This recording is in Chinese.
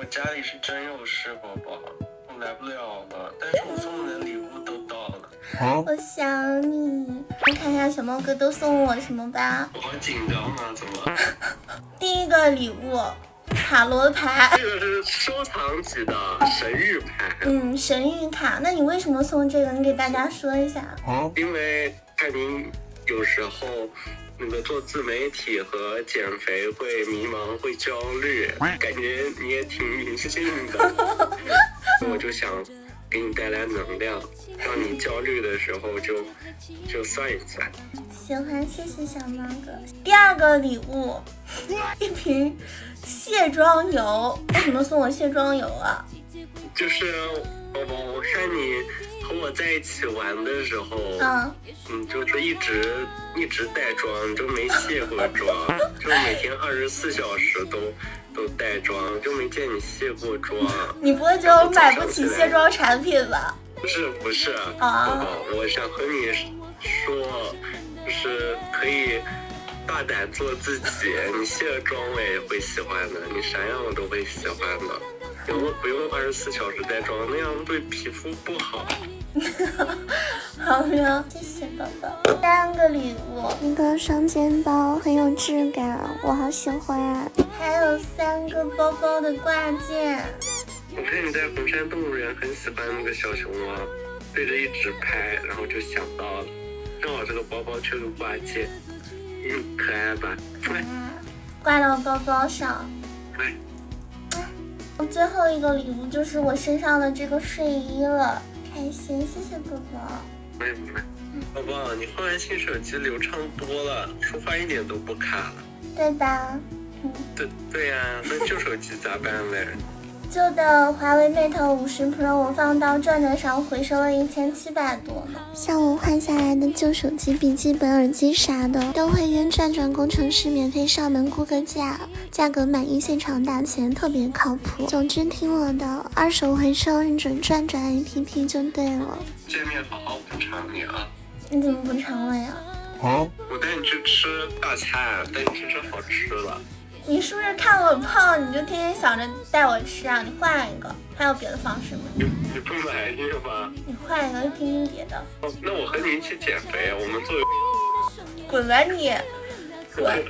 我家里是真有事，宝宝，我来不了了。但是我送你的礼物都到了。我想你。我看一下小猫哥都送我什么吧。我好紧张啊，怎么？第一个礼物，塔罗牌。这个是收藏级的神谕牌。神谕卡。那你为什么送这个？你给大家说一下。因为看您有时候那个做自媒体和减肥会迷茫，会焦虑，感觉你也挺迷信的。我就想给你带来能量，让你焦虑的时候就算一算。喜欢，谢谢小猫哥。第二个礼物，一瓶卸妆油。为什么送我卸妆油啊？就是宝宝，我看你和我在一起玩的时候，就是一直带妆，就没卸过妆，就每天24小时都带妆，就没见你卸过妆。你不会觉得我买不起卸妆产品吧？不是，宝宝，我想和你说，就是可以大胆做自己，你卸了妆我也会喜欢的，你啥样我都会喜欢的。然后不用24小时带妆，那样对皮肤不好。好的，谢谢宝宝。第三个礼物，一个双肩包，很有质感，我好喜欢。还有3个包包的挂件。我看你在红山动物园很喜欢那个小熊猫，对着一直拍，然后就想到了，正好这个包包缺个挂件，可爱吧？挂到包包上。最后一个礼物就是我身上的这个睡衣了，开心，谢谢宝宝。没，宝宝，你换完新手机流畅多了，说话一点都不卡了，对吧？对呀，那旧手机咋办嘞？旧的华为 Mate 50 Pro 我放到转转上回收了1700多呢。像我换下来的旧手机、笔记本、耳机啥的，都会跟转转工程师免费上门估个价，价格满意现场打钱，特别靠谱。总之听我的，二手回收认准转转 APP 就对了。见面好好补偿你啊！你怎么补偿了呀？我带你去吃大餐，带你去吃好吃的。你是不是看我胖，你就天天想着带我吃啊？你换一个，还有别的方式吗？你不满意吗？你换一个，就听听别的。那我和你一起减肥，我们做。滚吧你！滚。